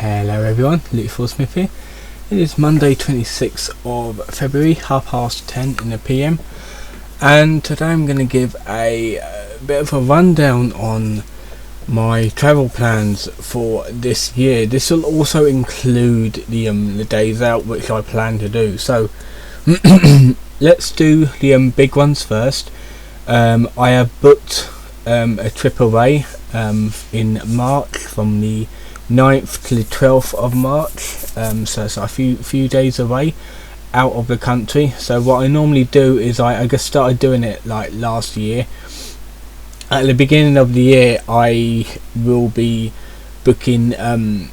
Hello everyone, Luke Smith here. It is Monday 26th of February, 10:30 in the PM, and today I'm going to give a bit of a rundown on my travel plans for this year. This will also include the days out which I plan to do. So let's do the big ones first. I have booked a trip away in March from the 9th to the 12th of March, so it's a few days away out of the country. So what I normally do is I just started doing it like last year. At the beginning of the year I will be booking the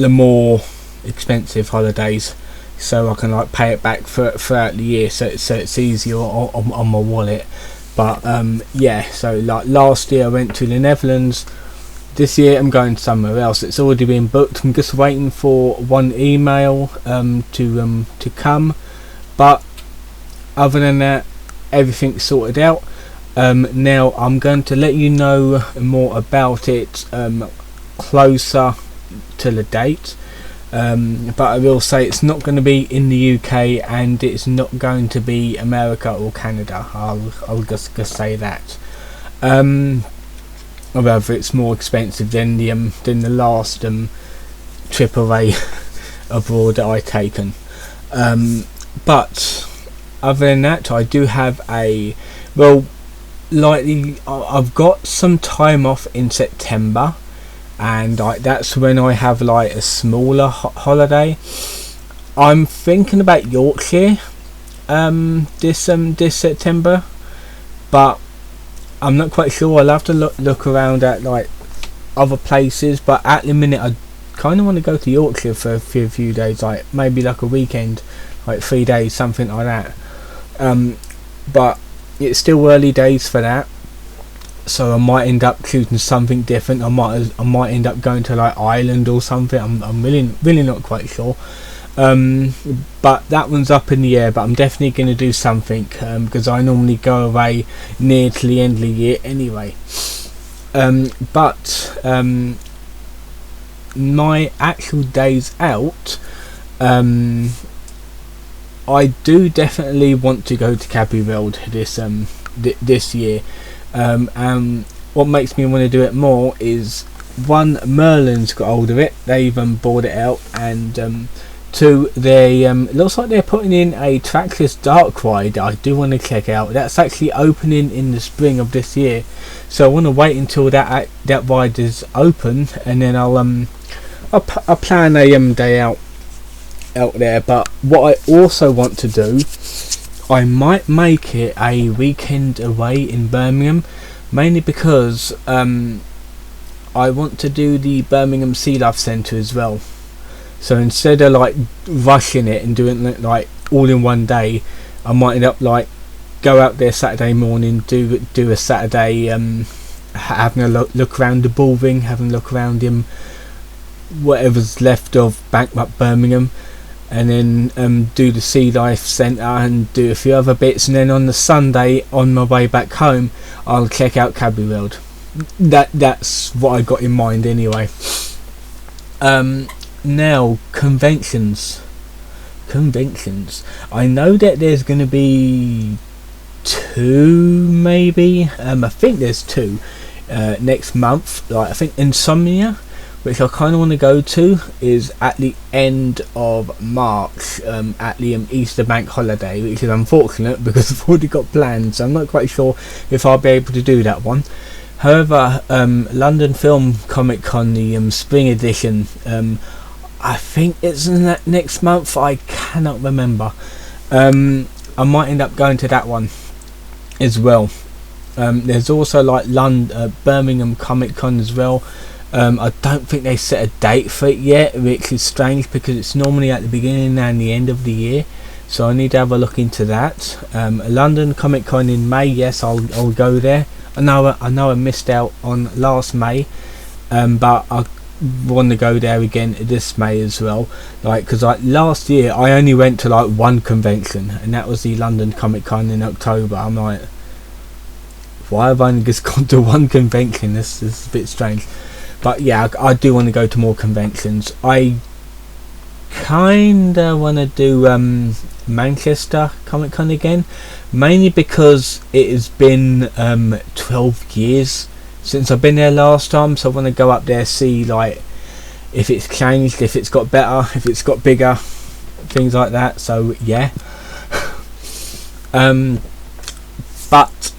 more expensive holidays, so I can like pay it back throughout the year, so it's easier on my wallet. But yeah, so like last year I went to the Netherlands. This year I'm going somewhere else. It's already been booked. I'm just waiting for one email to come, but other than that everything's sorted out. Now I'm going to let you know more about it closer to the date, but I will say it's not going to be in the UK and it's not going to be America or Canada. I'll just say that. However, it's more expensive than the last trip away abroad that I taken. But other than that, I do have I've got some time off in September, and that's when I have like a smaller holiday. I'm thinking about Yorkshire this September, but I'm not quite sure. I'll have to look around at like other places, but at the minute I kind of want to go to Yorkshire for a few days, like maybe like a weekend, like 3 days, something like that. But it's still early days for that, so I might end up choosing something different. I might end up going to like Ireland or something. I'm really not quite sure. But that one's up in the air, but I'm definitely going to do something because I normally go away near to the end of the year anyway. But my actual days out, I do definitely want to go to Cabby World this year. And what makes me want to do it more is, one, Merlin's got hold of it. They've bought it out, and two, they looks like they're putting in a trackless dark ride I do want to check out. That's actually opening in the spring of this year, so I want to wait until that ride is open, and then I'll plan a day out there. But what I also want to do, I might make it a weekend away in Birmingham, mainly because I want to do the Birmingham Sea Life Centre as well. So instead of like rushing it and doing it like all in one day, I might end up like go out there Saturday morning, do a Saturday having a look around the Bullring, having a look around whatever's left of Bankrupt Birmingham, and then do the Sea Life Centre and do a few other bits, and then on the Sunday on my way back home I'll check out Cabby World. That's what I got in mind anyway. Now, conventions. I know that there's going to be 2, maybe. I think there's 2 next month. Like I think Insomnia, which I kind of want to go to, is at the end of March, at the Easter bank holiday, which is unfortunate because I've already got plans. So I'm not quite sure if I'll be able to do that one. However, London Film Comic Con, the spring edition, I think it's next month. I cannot remember. I might end up going to that one as well. There's also like Birmingham Comic Con as well. I don't think they set a date for it yet, which is strange because it's normally at the beginning and the end of the year. So I need to have a look into that. London Comic Con in May. Yes, I'll go there. I know I missed out on last May, but I want to go there again this May as well, like because like last year I only went to like one convention, and that was the London Comic Con in October. I'm like, why have I only just gone to one convention? This is a bit strange. But yeah, I do want to go to more conventions. I kinda want to do Manchester Comic Con again, mainly because it has been 12 years since I've been there last time, so I want to go up there, see like if it's changed, if it's got better, if it's got bigger, things like that. So yeah. But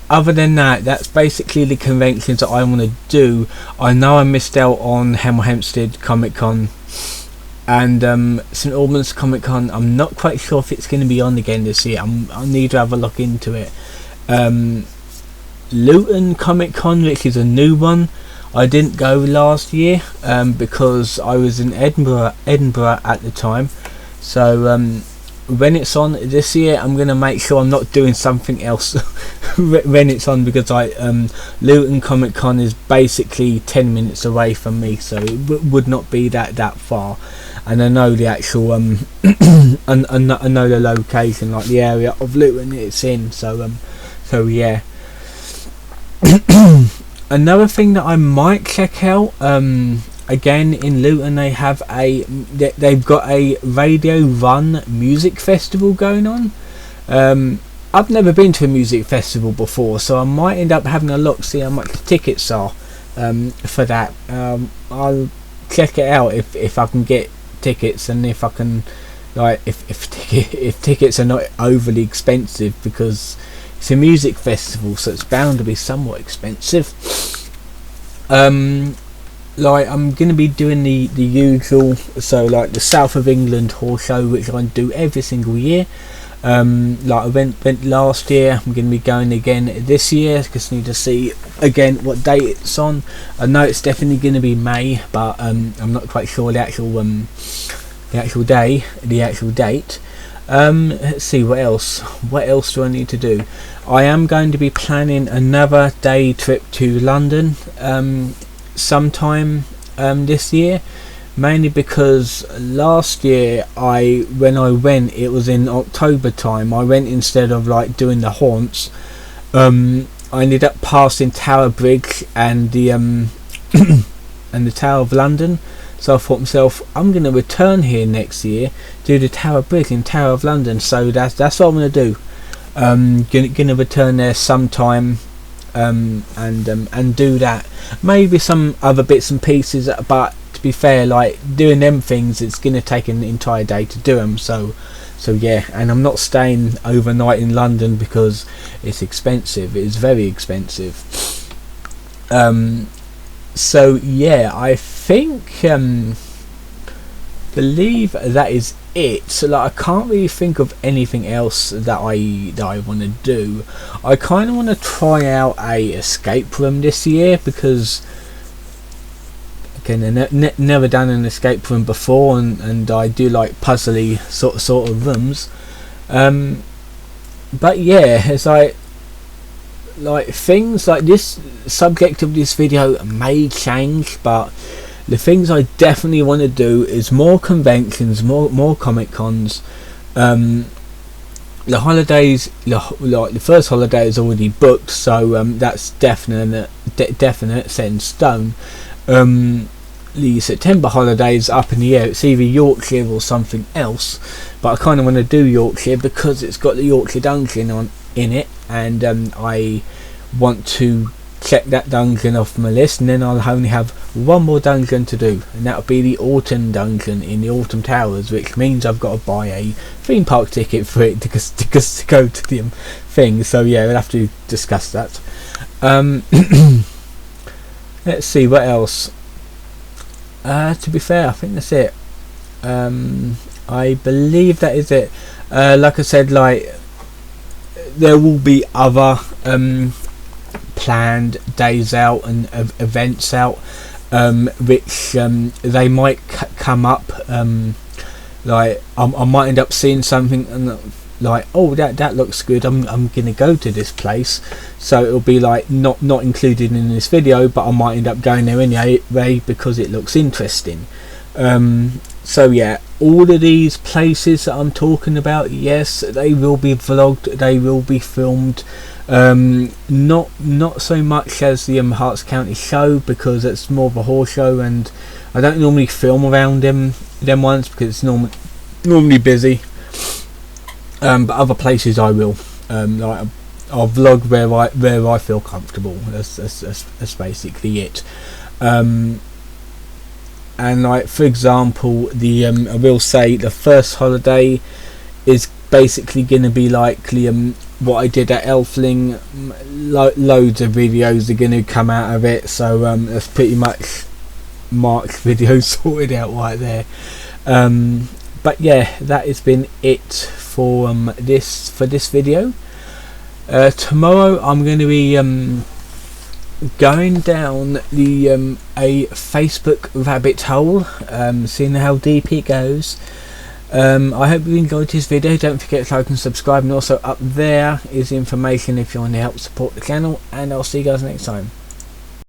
other than that, that's basically the conventions that I want to do. I know I missed out on Hemel Hempstead Comic Con and St Albans Comic Con. I'm not quite sure if it's going to be on again this year. I need to have a look into it. Luton Comic Con, which is a new one, I didn't go last year because I was in Edinburgh at the time. So when it's on this year, I'm going to make sure I'm not doing something else when it's on, because Luton Comic Con is basically 10 minutes away from me, so it would not be that far. And I know the actual I know the location, like the area of Luton it's in. So yeah. Another thing that I might check out, again in Luton, they've got a Radio Run music festival going on. I've never been to a music festival before, so I might end up having a look, see how much the tickets are for that. I'll check it out if I can get tickets, and if I can, like, if tickets are not overly expensive, because it's a music festival, so it's bound to be somewhat expensive. Like, I'm going to be doing the usual, so like the South of England horse show, which I do every single year. Like I went last year, I'm going to be going again this year, because I need to see again what date it's on. I know it's definitely going to be May, but I'm not quite sure the actual date. Let's see, what else do I need to do? I am going to be planning another day trip to London sometime this year, mainly because last year when I went, it was in October time. I went instead of like doing the haunts. I ended up passing Tower Bridge and the and the Tower of London. So I thought to myself, I'm going to return here next year, do the Tower Bridge and Tower of London. So that's what I'm going to do. Going to return there sometime and do that. Maybe some other bits and pieces, but to be fair, like doing them things, it's going to take an entire day to do them. So yeah, and I'm not staying overnight in London because it's expensive. It's very expensive. So yeah, I think believe that is it. So like, I can't really think of anything else that I want to do. I kind of want to try out a escape room this year, because again, I've never done an escape room before, and I do like puzzly sort of rooms. But yeah, it's like things like this. Subject of this video may change, but the things I definitely want to do is more conventions, more Comic Cons. The holidays, like the first holiday is already booked, so that's definite set in stone. The September holiday is up in the air. It's either Yorkshire or something else, but I kind of want to do Yorkshire because it's got the Yorkshire Dungeon in it, and I want to check that dungeon off my list, and then I'll only have one more dungeon to do, and that'll be the Autumn Dungeon in the Autumn Towers, which means I've got to buy a theme park ticket for it to go to the thing. So yeah, we'll have to discuss that. Let's see what else. To be fair, I think that's it. I believe that is it. Like I said, like there will be other planned days out and events out, which they might come up. Like I might end up seeing something and like, oh, that looks good, I'm gonna go to this place, so it'll be like not included in this video, but I might end up going there anyway because it looks interesting. So yeah, all of these places that I'm talking about, yes, they will be vlogged, they will be filmed. Not so much as the Herts County show, because it's more of a horse show, and I don't normally film around them ones because it's normally busy. But other places I will. Like I'll vlog where I feel comfortable. That's basically it. And like, for example, I will say the first holiday is basically going to be like what I did at Elfling. Loads of videos are going to come out of it, so that's pretty much Mark's video sorted out right there. But yeah, that has been it for this video. Tomorrow I'm going to be going down a Facebook rabbit hole, seeing how deep it goes. I hope you enjoyed this video. Don't forget to like and subscribe, and also up there is information if you want to help support the channel, and I'll see you guys next time.